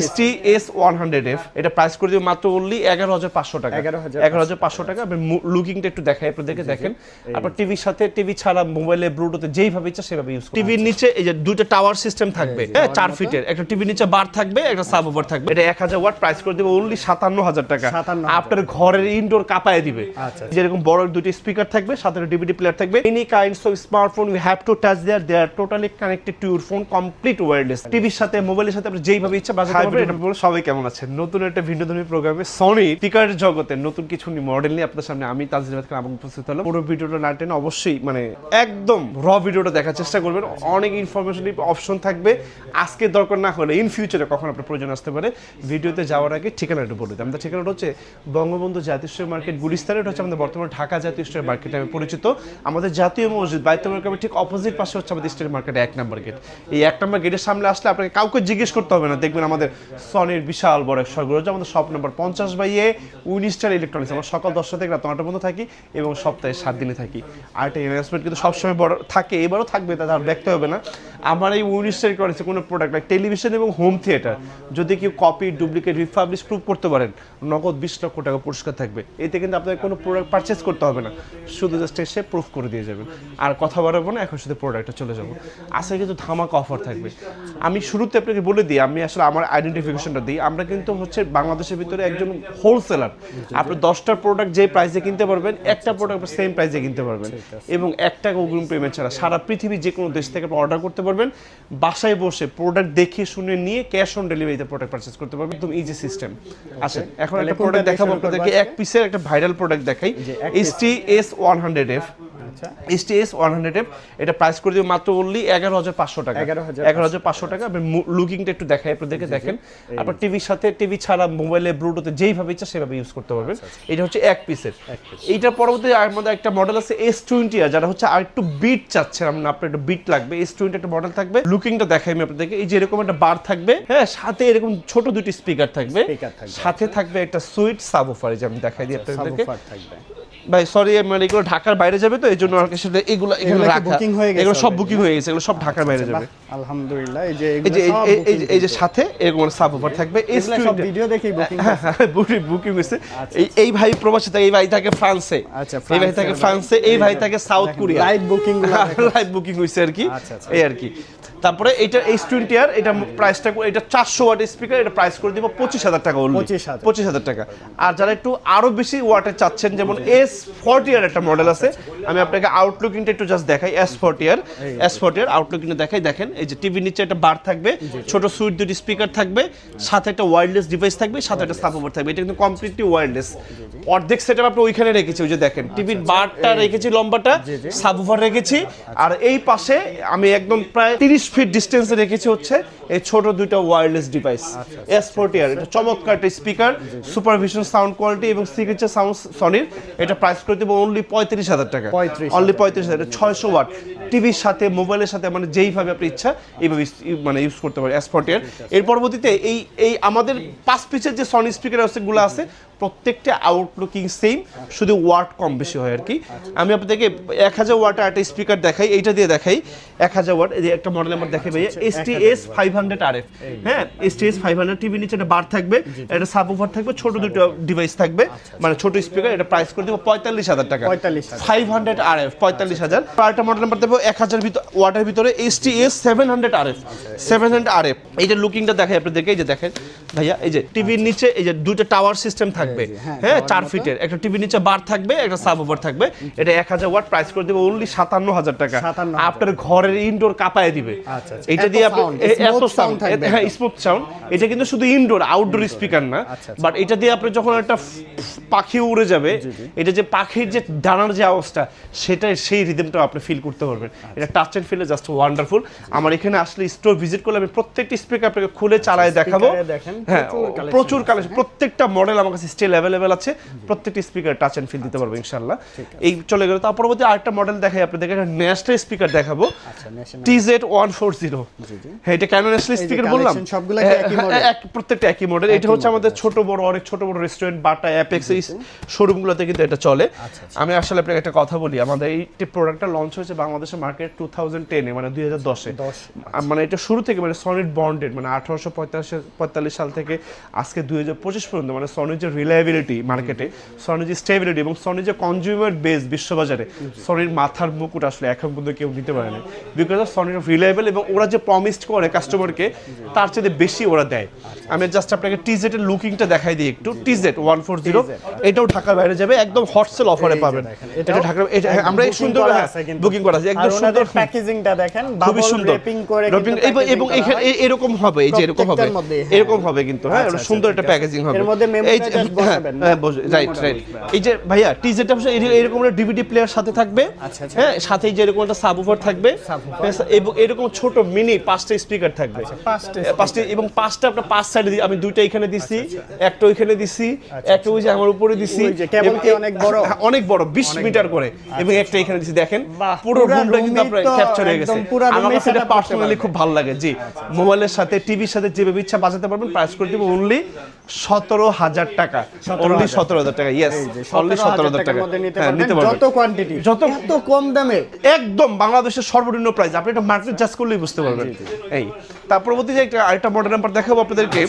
STS100F এটা price করে দিব মাত্র অনলি 11500 টাকা। 11500 টাকা। আপনি লুকিংটা একটু দেখাই আপনাদেরকে, দেখেন। আপনার টিভির সাথে, টিভি ছাড়া মোবাইলে ব্লুটুথে যেইভাবে ইচ্ছা সেভাবে ইউজ করুন। টিভির নিচে এই যে দুটো টাওয়ার সিস্টেম থাকবে, হ্যাঁ 4 ফিটের। একটা টিভির নিচে বার থাকবে, একটা সাবওুফার থাকবে। এটা 1000 ওয়াট, প্রাইস করে দিব অনলি 57000 টাকা। আপনার ঘরের ইনডোর কাঁপায় দিবে। যেরকম বড় দুটো স্পিকার থাকবে, সাথে ডিভিডি প্লেয়ার থাকবে। Any kinds of smartphone you have to touch there, they are totally connected to your phone, complete wireless. টিভির সাথে, মোবাইলের সাথে আপনি যেইভাবে ইচ্ছা বাজাতে পারবেন। এটা বলে সবাই কেমন আছেন? নতুন একটা ভিডিওধর্মী প্রোগ্রামে সনি স্পিকারের জগতে নতুন কিছু মডেল নিয়ে আপনাদের সামনে আমি তানজিল আহমেদ খান আমাকে উপস্থিত হলাম। পুরো ভিডিওটা না টেনে অবশ্যই একদম র ভিডিওটা দেখার চেষ্টা করবেন। অনেক ইনফরমেশন অপশন থাকবে। আজকে দরকার না হলে ইন ফিউচারে কখন আপনার প্রয়োজন আসতে পারে। ভিডিওতে যাওয়ার আগে ঠিকানা একটু বলে দিই। আমাদের ঠিকানাটা হচ্ছে বঙ্গবন্ধু জাতীয় স্টোর মার্কেট, গুলিস্তানে। এটা হচ্ছে আমাদের বর্তমানে ঢাকা জাতীয় স্টোর মার্কেট নামে পরিচিত। আমাদের জাতীয় মসজিদ বাইতুল মোকাররমের ঠিক অপোজিট পাশে হচ্ছে আমাদের স্টোর মার্কেট 1 নম্বর গেট। এই 1 নম্বর গেটের সামনে আসলে আপনাকে কাউকে জিজ্ঞেস করতে হবে না, দেখবেন আমাদের সনির বিশাল বড় এক শোরুম। আমাদের shop number 50/A 19 star electronics. আমরা সকাল 10টা থেকে রাত 9টা পর্যন্ত থাকি এবং সপ্তাহে 7 দিনে থাকি। আর একটা ইনভেস্টমেন্ট কিন্তু সবসময় বড় থাকে, এবারও থাকবে, তাদের আর দেখতে হবে না। আমার এই 19 স্টার ইলেকট্রনিক্সের কোনো প্রোডাক্ট লাইক টেলিভিশন এবং হোম থিয়েটার যদি কেউ কপি, ডুপ্লিকেট, রিফাবলিশ প্রুফ করতে পারেন, নগদ 20 লক্ষ টাকা পুরস্কার থাকবে। এতে কিন্তু আপনাদের কোনো প্রোডাক্ট পারচেস করতে হবে না, শুধু জাস্ট এসে প্রুফ করে দিয়ে যাবেন। আর কথা বাড়াবো না, এখন শুধু প্রোডাক্টটা চলে যাবো। আজকে কিন্তু ধামাকা অফার থাকবে। আমি শুরুতে আপনাকে বলে দিই, আমি আসলে আমার আইডেন্টিফিকেশনটা দিই। আমরা কিন্তু হচ্ছে বাংলাদেশের ভিতরে একজন হোলসেলার। আপনি 10টা প্রোডাক্ট যে প্রাইসে কিনতে পারবেন, একটা প্রোডাক্ট সেম প্রাইসে কিনতে পারবেন এবং 1 টাকা অগ্রিম পেমেন্ট ছাড়া সারা পৃথিবীর যে কোনো দেশ থেকে আপনি অর্ডার করতে পারবেন। বাসায় বসে প্রোডাক্ট দেখে শুনে নিয়ে ক্যাশ অন ডেলিভারিতে প্রোডাক্ট পারচেজ করতে পারবেন। একদম ইজি সিস্টেম। আসেন এখন একটা প্রোডাক্ট দেখাবো আপনাদেরকে, এক পিসের একটা ভাইরাল প্রোডাক্ট দেখাই। STS100F। STS100F এটা প্রাইস করে দিব মাত্র অনলি 11500 টাকা। 11500 টাকা। আপনি লুকিংটা একটু দেখাই আপনাদেরকে, দেখেন। আপনার টিভির সাথে, টিভি ছাড়া মোবাইলে ব্লুটুথে যেইভাবে ইচ্ছা সেভাবে ইউজ করতে পারবেন। এটা হচ্ছে এক পিসের। এইটার পরবর্তী আমাদের একটা মডেল আছে S20, যারা হচ্ছে আর একটু বিট চাচ্ছেন, আপনার একটু বিট লাগবে, S20 একটা মডেল থাকবে। লুকিংটা দেখাই আমি আপনাদেরকে। এই যে এরকম একটা বার থাকবে, হ্যাঁ, সাথে এরকম ছোট দুটি স্পিকার থাকবে, সাথে থাকবে একটা সুইট সাবওুফার। এই যে আমি দেখাই দিই আপনাদেরকে। ভাই সরি, মানে এগুলো ঢাকার বাইরে যাবে, তো এই জন্য আর কিছু এগুলো এখানে রাখা, এগুলো সব বুকিং হয়ে গেছে, এগুলো সব ঢাকার বাইরে যাবে। আলহামদুলিল্লাহ। এই যে সাথে এরকম সাবওুফার থাকবে। সব ভিডিও দেখেই বুকিং বুকিং হয়েছে। এই ভাই প্রবাসী থাকে, এই ভাই থাকে ফ্রান্সে, এই ভাই থাকে ফ্রান্সে, এই ভাই থাকে সাউথ কোরিয়া। লাইভ বুকিং হয়েছে আর কি, এই আর কি। তারপরে এটা S20 আর এটা প্রাইসটা, এটা 400 ওয়াটের স্পিকার, এটা প্রাইস করে দিব 25000 টাকা অনলি। 25000 টাকা। আর যারা একটু আরো বেশি ওয়াটের চাচ্ছেন, যেমন S40 আর একটা মডেল আছে, আমি আপনাকে আউটলুকিংটা একটু জাস্ট দেখাই। S40 আর আউটলুকিংটা দেখাই, দেখেন। এই যে টিভির নিচে একটা বার থাকবে, ছোট সুইট দুটি স্পিকার থাকবে, সাথে একটা ওয়্যারলেস ডিভাইস থাকবে, সাথে একটা সাবওুফার থাকবে। এটা কিন্তু কমপ্লিটলি ওয়্যারলেস। অর্ধেক সেটআপ আপনি ওইখানে রেখেছি, ওই যে দেখেন টিভির বারটা রেখেছি, লম্বাটা সাবওুফার রেখেছি। আর এই পাশে আমি একদম প্রায় 30 ফিট ডিস্টেন্সে রেখেছি হচ্ছে এই ছোট দুইটা ওয়্যারলেস ডিভাইস। S40 আর এটা চমৎকার একটা স্পিকার, সুপারভিশন সাউন্ড কোয়ালিটি এবং সিগনেচার সাউন্ড সনির। এটা প্রাইস করে দেব অনলি 35000 টাকা। অনলি 35000। এটা 600 ওয়াট, টিভির সাথে, মোবাইলের সাথে, মানে যেইভাবে আপনি ইচ্ছা এইভাবে ইউজ করতে পারেন S40 আর। এর পরবর্তীতে এই আমাদের 5 পিসের যে সনি স্পিকার গুলো আছে, প্রত্যেকটা আউটলুকিং সেম, শুধু ওয়াট কম বেশি হয় আর কি। আমি আপনাদেরকে 1000 ওয়াটের একটা স্পিকার দেখাই, এইটা দিয়ে দেখাই 1000 ওয়াট। এই একটা মডেল নাম্বার দেখাই ভাইয়া, STS500RF। হ্যাঁ, STS500। টিভি নিচে একটা বার থাকবে, একটা সাবওুফার থাকবে, ছোট দুটো ডিভাইস থাকবে, মানে ছোট স্পিকার। এটা প্রাইস করে দেব 45000 টাকা। 500RF 45000। আর একটা মডেল নাম্বার দেব 1000 ওয়াটের ভিতরে, STS700RF। 700RF। এইটার লুকিংটা দেখাই আপনাদেরকে, এই যে দেখেন ভাইয়া। এই যে টিভির নিচে এই যে দুটো টাওয়ার সিস্টেম থাকবে, হ্যাঁ 4 ফিটের। একটা টিভির নিচে বার থাকবে, একটা সাবওুফার থাকবে। এটা 1000 ওয়াট, প্রাইস করে দেব অনলি 57000 টাকা। আপনার ঘরের ইনডোর কাঁপায় দিবে। এটা দিয়ে আপনি এত সাউন্ড, হ্যাঁ স্মুথ সাউন্ড। এটা কিন্তু শুধু ইনডোর, আউটডোর স্পিকার না, বাট এটা দিয়ে আপনি যখন একটা পাখি উড়ে যাবে, এটা যে পাখির যে ডানার যে আওয়াজটা, সেটা সেই রিদমটা আপনি ফিল করতে পারবেন। এটা টাচ এন্ড ফিলে জাস্ট ওয়ান্ডারফুল। আমার এখানে আসলে স্টোর ভিজিট করলে আমি প্রত্যেকটি স্পিকার আপনাকে খুলে চালায় দেখাবো। হ্যাঁ, প্রচুর কালেকশন, প্রত্যেকটা মডেল আমার কাছে স্টিল অ্যাভেলেবেল আছে, প্রত্যেকটি স্পিকার টাচ এন্ড ফিল দিতে পারবো ইনশাআল্লাহ। এই চলে গেল, তার পরবর্তী আরেকটা মডেল দেখাই আপনাদেরকে, একটা ন্যাশনাল স্পিকার দেখাবো, TZ140। হ্যাঁ, এটা কেন ন্যাশনাল স্পিকার বললাম, সবগুলা কি একই মডেল? প্রত্যেকটা একই মডেল। এটা হচ্ছে আমাদের ছোট বড় অনেক ছোট বড় রেস্টুরেন্ট, বাটা, অ্যাপেক্স এই শোরুমগুলোতে কিন্তু এটা চলে। আমি আসলে আপনাকে একটা কথা বলি, আমাদের এই প্রোডাক্টটা লঞ্চ হয়েছে বাংলাদেশের মার্কেট 2010 মানে 2010 মানে এটা শুরু থেকে মানে সনিড বন্ডেড মানে 1845 সাল থেকে আজকে 2025 পর্যন্ত মানে সনির যে রিলায়েবিলিটি মার্কেটে, সনির যে স্টেবিলিটি এবং সনির যে কনজিউমার বেস বিশ্ববাজারে, সনির মাথার মুকুট আসলে এখন পর্যন্ত কেউ নিতে পারে না, বিকজ অফ সনির রিলায়েবল এবং ওরা যে প্রমিসড করে কাস্টমারকে তার চেয়ে বেশি ওরা দেয়। আমি জাস্ট আপনাকে টিজেড এর লুকিংটা দেখাই দিই একটু। TZ140 এটাও ঢাকার বাইরে যাবে, একদম হট সেল অফারে পাবেন। এটা ঢাকার, এটা আমরা এই সুন্দর বুকিং করা আছে, একদম সুন্দর প্যাকেজিংটা দেখেন, খুবই সুন্দর র‍্যাপিং করে এবং এখানে এরকম হবে, এই যে এরকম হবে, এরকম হবে কিন্তু। হ্যাঁ, সুন্দর একটা প্যাকেজিং হবে। এর মধ্যে মেমোরি কার্ড বসাবেন না? রাইট। এই যে ভাইয়া টিজেডটা এরকম একটা ডিভিডি প্লেয়ার সাথে থাকবে, হ্যাঁ, সাথে যে এরকম একটা সাবউফার থাকবে এবং এরকম ছোট মিনি 5টা স্পিকার থাকবে, 5টা এবং 5টা আপনার 5 সাইডে আমি দুইটা এখানে দিছি, একটা ওইখানে দিছি, একটা ওই যে আমার উপরে দিছি, কেবল কি অনেক বড়, অনেক বড় 20 মিটার করে, এবং একটা এখানে দিছি। দেখেন পুরো রুমটা কিন্তু আপনার ক্যাপচার হয়ে গেছে। আমার কাছে এটা পার্সোনালি খুব ভালো লাগে। জি, মোবাইলের সাথে টিভির সাথে যেভাবে ইচ্ছা বাজাতে পারবেন। প্রাইস করে দিব অনলি 17,000 টাকা, অনলি 17,000 টাকা। ইয়েস, অনলি 17,000 টাকা নিতে পারবেন, যত কোয়ান্টিটি, যত কম দামে, একদম বাংলাদেশের সর্বনিম্ন প্রাইস। আপনি এটা মার্কেট জাজ করলেই বুঝতে পারবেন। এই তার পরবর্তী যে আরেকটা মডেল নাম্বার দেখাবো আপনাদেরকে,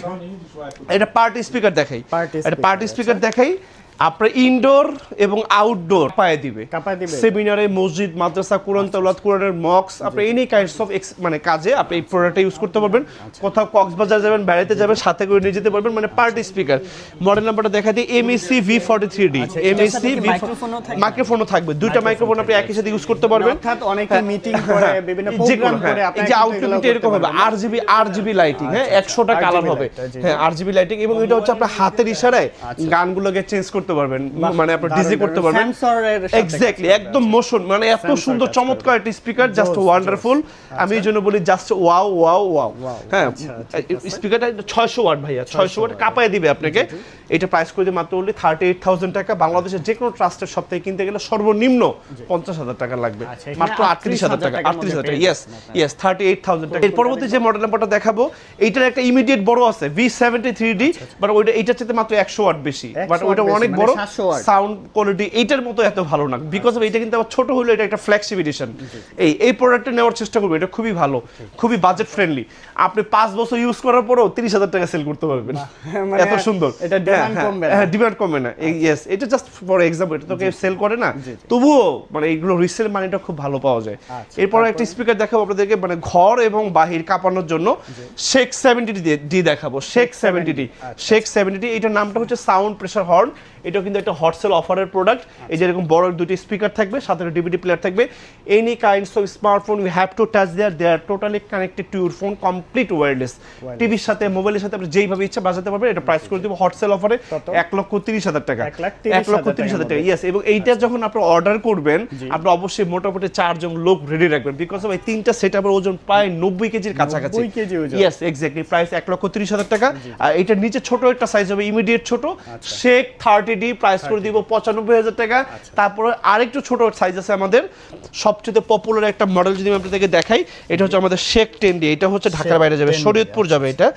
এটা পার্টি স্পিকার দেখাই, এটা পার্টি স্পিকার দেখাই। আপনার ইনডোর এবং আউটডোর পায়ে দিবে, সেমিনারে, মসজিদ, মাদ্রাসা, কোরআন তেলাওয়াত, কোরআনের মক্স, আপনি এনি কাইন্ডস অফ মানে কাজে আপনি এই প্রোডাক্টটা ইউজ করতে পারবেন। কোথাও কক্সবাজার যাবেন, বেড়াতে যাবেন, সাথে করে নিয়ে যেতে পারবেন, মানে পার্টি স্পিকার। মডেল নাম্বারটা দেখা দিই, MEC V43D। MEC মাইক্রোফোনও থাকবে, দুইটা মাইক্রোফোন আপনি একই সাথে ইউজ করতে পারবেন। অর্থাৎ অনেকে মিটিং করে, বিভিন্ন প্রোগ্রাম করে, আপনি এই যে আউটলুকটা এরকম হবে, RGB লাইটিং, হ্যাঁ, 100টা কালার হবে, হ্যাঁ, RGB লাইটিং। এবং এটা হচ্ছে আপনার হাতের ইশারায় গানগুলোকে চেঞ্জ করতে পারবেন, মানে আপনি ডিজে করতে পারবেন। এক্স্যাক্টলি, একদম মোশন, মানে এত সুন্দর চমৎকার একটা স্পিকার, জাস্ট ওয়ান্ডারফুল। আমি এই জন্য বলি জাস্ট ওয়াও ওয়াও ওয়াও। হ্যাঁ, স্পিকারটা 600 ওয়াট ভাইয়া, 600 ওয়াট কাঁপায় দিবে আপনাকে। এটা প্রাইস করে দিয়ে মাত্র অনলি 38,000 টাকা। বাংলাদেশের যে কোনো ট্রাস্টের শপ থেকে কিনতে গেলে সর্বনিম্ন 50,000 টাকা লাগবে, মাত্র 38,000 টাকা। 38,000 টাকা, ইয়েস 38,000 টাকা। এর পরবর্তী যে মডেল নাম্বারটা দেখাবো, এইটার একটা ইমিডিয়েট বড় আছে, V73D, বাট ওইটা এইটার চেয়ে মাত্র 100 ওয়াট বেশি, বাট ওইটা অনেক বড়, সাউন্ড কোয়ালিটি এইটার মতো এত ভালো না, বিকজ অফ এটা কিন্তু আবার ছোট হলো, এটা একটা ফ্ল্যাগশিপ এডিশন। এই প্রোডাক্টটা নেওয়ার চেষ্টা করবে, এটা খুবই ভালো, খুবই বাজেট ফ্রেন্ডলি। আপনি 5 বছর ইউজ করার পরও 30,000 টাকা সেল করতে পারবেন, এত সুন্দর। এটা ডিমান্ড কমবে না, হ্যাঁ, ডিমান্ড কমবে না। ইয়েস, এটা জাস্ট ফর এক্সাম্পল, এটা তো কেউ সেল করে না, তবুও মানে এইগুলো রিসেল মানিটা খুব ভালো পাওয়া যায়। এরপর একটা স্পিকার দেখাবো আপনাদেরকে, মানে ঘর এবং বাহির কাঁপানোর জন্য শেখ 70D দেখাবো। শেখ 70D, এটার নামটা হচ্ছে সাউন্ড প্রেসার হর্ন। এটা কিন্তু একটা হট সেল অফারের প্রোডাক্ট। এই যে এরকম বড় দুটি স্পিকার থাকবে, সাথে ডিভিডি প্লেয়ার থাকবে। Any kinds of smartphone you have to touch there, they are totally connected to your phone, complete wireless. টিভির সাথে, মোবাইলের সাথে আপনি যেইভাবে ইচ্ছা বাজাতে পারবেন। এটা প্রাইস করে দিব হট সেল অফারে 1,30,000 টাকা, 1,30,000 টাকা। ইয়েস, এবং এইটা যখন আপনি অর্ডার করবেন, আপনি অবশ্যই মোটামুটি 4 জন লোক রেডি রাখবেন, বিকজ অফ এই 3টা সেটআপের ওজন প্রায় 90 কেজির কাছাকাছি। ইয়েস, এক্স্যাক্টলি, প্রাইস 1,30,000 টাকা। আর এটার নিচে ছোট একটা সাইজ হবে, ইমিডিয়েট ছোট, শেখ 30D, প্রাইস করে দিব 95,000 টাকা। তারপরে আরেকটু ছোট সাইজ আছে আমাদের, সবচেয়ে পপুলার একটা মডেল যদি আমি আপনাদেরকে দেখাই, এটা হচ্ছে আমাদের শেখ 10D। এটা হচ্ছে ঢাকার বাইরে যাবে, শরীয়তপুর যাবে এটা।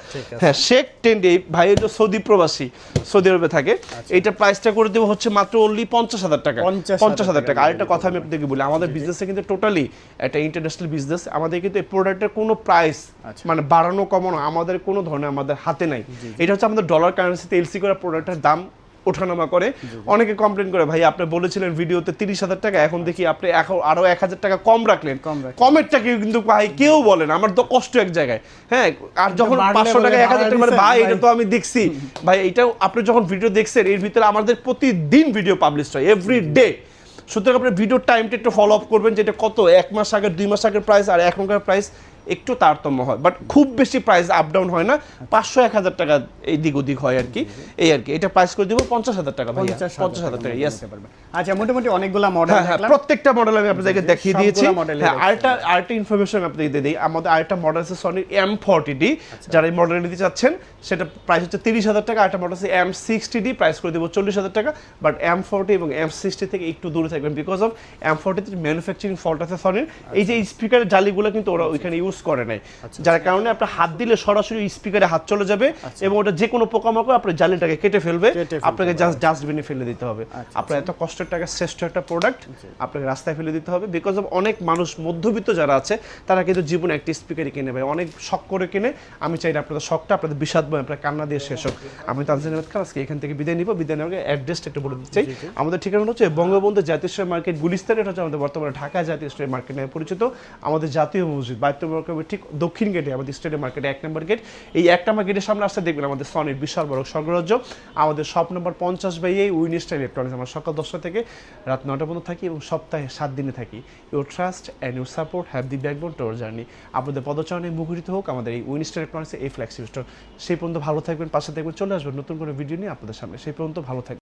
হ্যাঁ, শেখ 10D, ভাই এটা সৌদি প্রবাসী, সৌদি আরবে থাকে। এইটা প্রাইসটা করে দেব হচ্ছে মাত্র অনলি 50,000 টাকা, 50,000 টাকা। আরেকটা কথা আমি আপনাদেরকে বলি, আমাদের বিজনেসে কিন্তু টোটালি একটা ইন্টারন্যাশনাল বিজনেস। আমাদের কিন্তু এই প্রোডাক্টের কোনো প্রাইস মানে বাড়ানো কমানো আমাদের কোনো ধরনের আমাদের হাতে নাই। এটা হচ্ছে আমাদের ডলার কারেন্সিতে এলসি করা প্রোডাক্টের দাম ওঠানামা করে। অনেকে কমপ্লেন করে, ভাই আপনি বলেছিলেন ভিডিওতে 30,000 টাকা, এখন দেখি আপনি এখন আরো 1,000 টাকা কম রাখলেন। কমেরটা কিন্তু ভাই কেউ বলেন, আমার তো কষ্ট এক জায়গায়। হ্যাঁ, আর যখন 500 টাকা 1,000 টাকা, মানে ভাই এটা তো আমি দেখছি ভাই, এটা আপনি যখন ভিডিও দেখছেন, এর ভিতরে আমাদের প্রতিদিন ভিডিও পাবলিশ হয়, এভরি ডে। সুতরাং আপনি ভিডিওর টাইমটা একটু ফলো আপ করবেন, যেটা কত 1 মাস আগের 2 মাস আগের প্রাইস আর এখনকার প্রাইস একটু তারতম্য হয়, বাট খুব বেশি প্রাইস আপ ডাউন হয় না, 500-1000 টাকা এই দিক ওদিক হয় আর কি, এই আর কি। এটা প্রাইস করে দিব 50,000 টাকা ভাই, 50,000 টাকা। ইয়েস। আচ্ছা, মোটামুটি অনেকগুলা মডেল হ্যাঁ, দেখলাম। প্রত্যেকটা মডেল আমি আপনাদেরকে দেখিয়ে দিয়েছি। সবগুলা model-ই হ্যাঁ, দেখছি। আরেকটা ইনফরমেশন আপনাদেরকে দিয়ে দিই, আমাদের আরেকটা মডেল আছে সনির M40D, যারা এই মডেল নিতে চাচ্ছেন সেটা প্রাইস হচ্ছে 30,000 টাকা। আরেকটা মডেল আছে M60D, প্রাইস করে দেব 40,000 টাকা। বাট M40 এবং M60 থেকে একটু দূরে থাকবেন, বিকজ অফ M40 তে ম্যানুফ্যাকচারিং ফল্ট আছে সনির। এই যে স্পিকারের জালিগুলো কিন্তু ওরা ওইখানে ইউজ করে নাই, যার কারণে আপনার হাত দিলে সরাসরি স্পিকারে হাত চলে যাবে এবং ওটা যে কোনো পোকামাকড় আপনার জালিটাকে কেটে ফেলবে, আপনাকে জাস্ট ডাস্টবিনে ফেলে দিতে হবে। আপনার এত কষ্টের টাকা শ্রেষ্ঠ একটা প্রোডাক্ট আপনাকে রাস্তায় ফেলে দিতে হবে, বিকজ অফ অনেক মানুষ মধ্যবিত্ত যারা আছে তারা কিন্তু জীবনে একটি স্পিকারই কিনে ভাই, অনেক শখ করে কিনে। আমি চাই না আপনাদের শখটা, আপনাদের বিষাদময়, আপনার কান্না দিয়ে শেষ হোক। আমি তানজিন আহমেদ খান আজকে এখান থেকে বিদায় নিব। বিদায় নেওয়ার অ্যাড্রেসটা একটু বলে দিচ্ছি। আমাদের ঠিকানা হচ্ছে বঙ্গবন্ধু জাতীয় স্ট্রিট মার্কেট, গুলিস্তান। এটা হচ্ছে আমাদের বর্তমানে ঢাকা জাতীয় স্ট্রিট মার্কেট নামে পরিচিত। আমাদের জাতীয় মসজিদ বায়তুল মোকাররমের ঠিক দক্ষিণ গেটে আমাদের স্টেডিয়াম মার্কেটে 1 নম্বর গেট। এই 1 নম্বর গেটের সামনে আসতে দেখবেন আমাদের সনির বিশাল বড় স্বর্গরাজ্য। আমাদের shop number 50/A Winstar electronics. আমরা সকাল 10টা থেকে রাত 9টা পর্যন্ত থাকি এবং সপ্তাহে 7 দিনে থাকি। Your trust and your support have the backbone to our journey. আপনাদের পদচারণে মুখরিত হোক আমাদের এই উইনস্টার ইলেকট্রনিক্সের এই ফ্ল্যাগশিপ স্টোর। সেই পর্যন্ত ভালো থাকবেন, পাশে থাকবেন, চলে আসবেন নতুন কোনো ভিডিও নিয়ে আপনাদের সামনে। সেই পর্যন্ত ভালো থাকবেন।